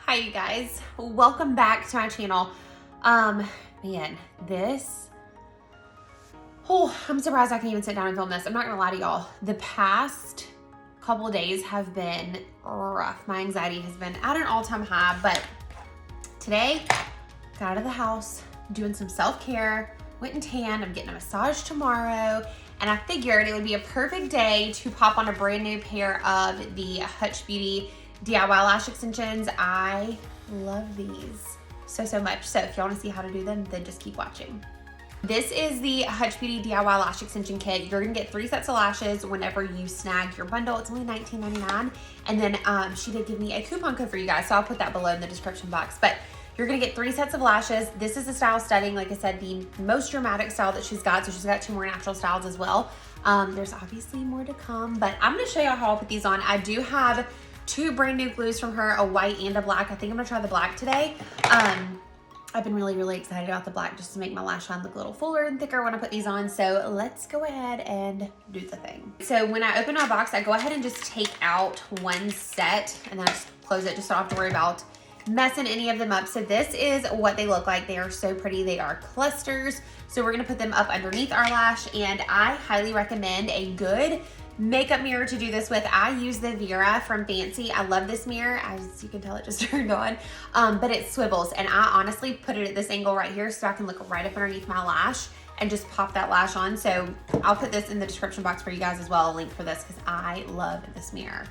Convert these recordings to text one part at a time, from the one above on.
Hi you guys, welcome back to my channel. Man, this, I'm surprised I can even sit down and film this. I'm not gonna lie to y'all. The past couple of days have been rough. My anxiety has been at an all-time high, but today, got out of the house, doing some self-care, went and tanned. I'm getting a massage tomorrow, and I figured it would be a perfect day to pop on a brand new pair of the Hutch Beauty DIY lash extensions. I love these so much. So if you want to see how to do them, then just keep watching. This is the Hutch Beauty DIY lash extension kit. You're gonna get 3 sets of lashes whenever you snag your bundle. It's only $19.99. And then she did give me a coupon code for you guys, so I'll put that below in the description box. But you're gonna get 3 sets of lashes. This is the style studding, like I said, the most dramatic style that she's got. So she's got 2 more natural styles as well. There's obviously more to come, but I'm gonna show you how I'll put these on. I do have 2 brand new glues from her, a white and a black. I think I'm gonna try the black today. I've been really excited about the black just to make my lash line look a little fuller and thicker when I put these on. So let's go ahead and do the thing. So when I open my box, I go ahead and just take out 1 set and then I just close it just so I don't have to worry about messing any of them up. So this is what they look like. They are so pretty. They are clusters. So we're gonna put them up underneath our lash, and I highly recommend a good makeup mirror to do this with. I use the Vera from Fancy. I love this mirror. As you can tell, it just turned on, but it swivels, and I honestly put it at this angle right here so I can look right up underneath my lash and just pop that lash on. So I'll put this in the description box for you guys as well, a link for this, because I love this mirror.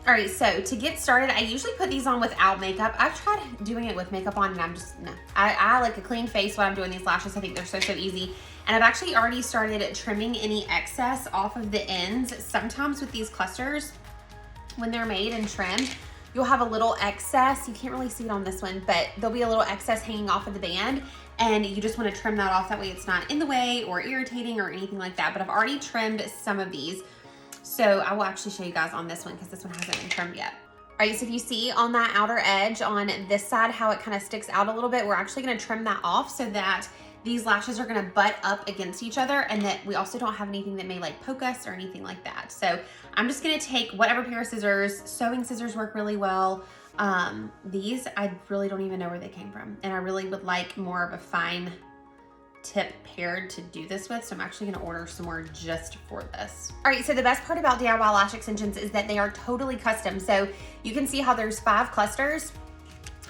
All right, so to get started, I usually put these on without makeup. I've tried doing it with makeup on, and I'm just, no. I like a clean face when I'm doing these lashes. I think they're so easy. And I've actually already started trimming any excess off of the ends. Sometimes with these clusters, when they're made and trimmed, you'll have a little excess. You can't really see it on this one, but there'll be a little excess hanging off of the band, and you just want to trim that off. That way it's not in the way or irritating or anything like that. But I've already trimmed some of these. So I will actually show you guys on this one, because this one hasn't been trimmed yet. All right, so if you see on that outer edge on this side how it kind of sticks out a little bit, we're actually going to trim that off so that these lashes are going to butt up against each other, and that we also don't have anything that may like poke us or anything like that. So I'm just going to take whatever pair of scissors. Sewing scissors work really well. These, I really don't even know where they came from, and I really would like more of a fine tip paired to do this with, so I'm actually going to order some more just for this. All right, so the best part about DIY lash extensions is that they are totally custom. So you can see how there's 5 clusters.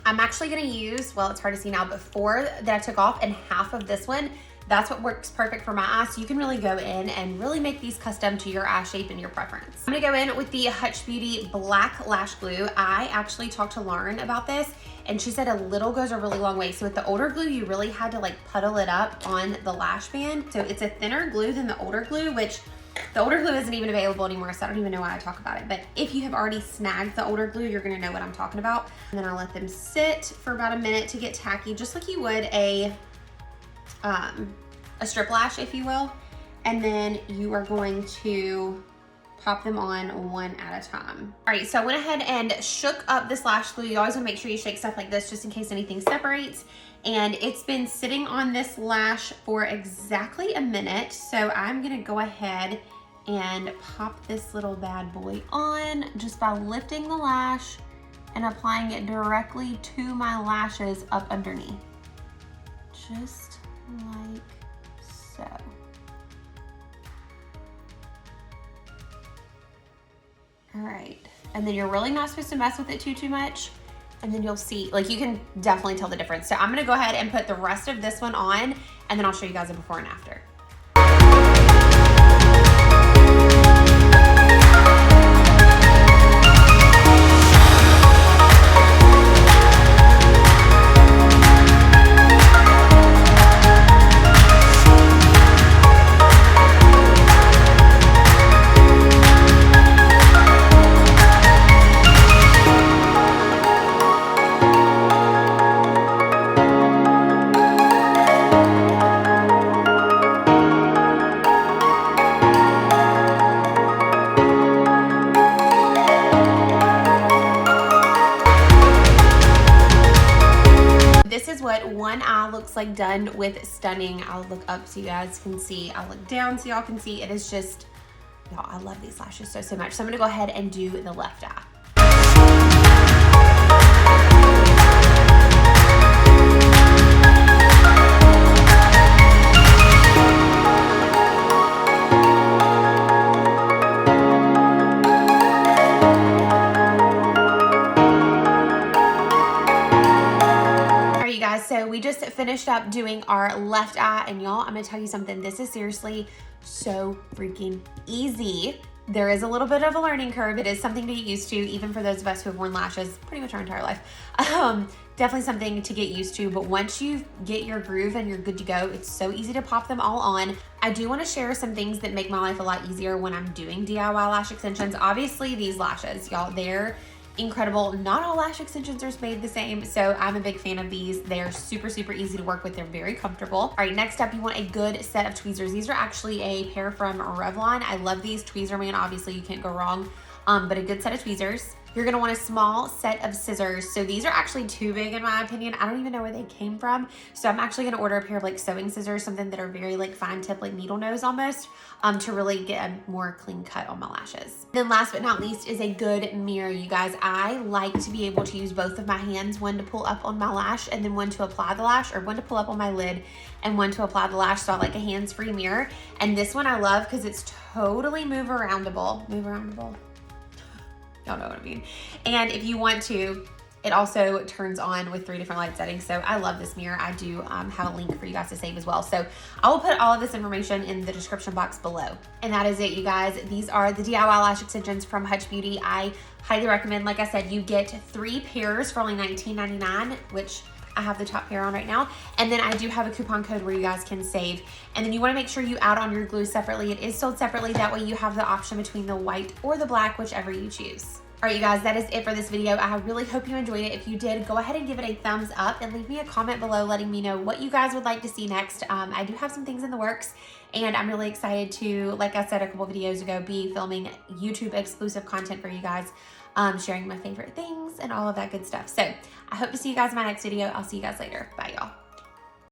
I'm actually going to use, well, it's hard to see now, but 4 that I took off and half of this one. That's what works perfect for my eye. So you can really go in and really make these custom to your eye shape and your preference. I'm gonna go in with the Hutch Beauty Black Lash Glue. I actually talked to Lauren about this, and she said a little goes a really long way. So with the older glue, you really had to like puddle it up on the lash band. So it's a thinner glue than the older glue, which the older glue isn't even available anymore, so I don't even know why I talk about it. But if you have already snagged the older glue, you're gonna know what I'm talking about. And then I'll let them sit for about a minute to get tacky, just like you would a strip lash, if you will. And then you are going to pop them on one at a time. All right, so I went ahead and shook up this lash glue. You always wanna make sure you shake stuff like this just in case anything separates. And it's been sitting on this lash for exactly a minute. So I'm gonna go ahead and pop this little bad boy on just by lifting the lash and applying it directly to my lashes up underneath. Just like so. All right, and then you're really not supposed to mess with it too much, and then you'll see, like, you can definitely tell the difference. So I'm gonna go ahead and put the rest of this one on, and then I'll show you guys a before and after. What one eye looks like done with stunning. I'll look up so you guys can see. I'll look down so y'all can see. It is just, y'all, I love these lashes so much. So I'm gonna go ahead and do the left eye. So we just finished up doing our left eye, and y'all, I'm gonna tell you something. This is seriously so freaking easy. There is a little bit of a learning curve. It is something to get used to, even for those of us who have worn lashes pretty much our entire life. Definitely something to get used to, but once you get your groove and you're good to go, it's so easy to pop them all on. I do want to share some things that make my life a lot easier when I'm doing DIY lash extensions. Obviously, these lashes, y'all, they're incredible. Not all lash extensions are made the same, so I'm a big fan of these. They're super, super easy to work with. They're very comfortable. All right, next up, you want a good set of tweezers. These are actually a pair from Revlon. I love these. Tweezer Man, obviously you can't go wrong, but a good set of tweezers. You're gonna want a small set of scissors. So these are actually too big in my opinion. I don't even know where they came from. So I'm actually gonna order a pair of like sewing scissors, something that are very like fine tip, like needle nose almost, to really get a more clean cut on my lashes. Then last but not least is a good mirror, you guys. I like to be able to use both of my hands, one to pull up on my lash and then one to apply the lash, or one to pull up on my lid and one to apply the lash. So I like a hands-free mirror. And this one I love because it's totally move aroundable. Y'all know what I mean. And if you want to, it also turns on with 3 different light settings. So I love this mirror. I do have a link for you guys to save as well. So I will put all of this information in the description box below. And that is it, you guys. These are the DIY lash extensions from Hutch Beauty. I highly recommend. Like I said, you get 3 pairs for only $19.99, which I have the top pair on right now. And then I do have a coupon code where you guys can save. And then you wanna make sure you add on your glue separately. It is sold separately. That way you have the option between the white or the black, whichever you choose. All right, you guys, that is it for this video. I really hope you enjoyed it. If you did, go ahead and give it a thumbs up and leave me a comment below letting me know what you guys would like to see next. I do have some things in the works, and I'm really excited to, like I said a couple videos ago, be filming YouTube exclusive content for you guys, sharing my favorite things and all of that good stuff. So I hope to see you guys in my next video. I'll see you guys later. Bye, y'all.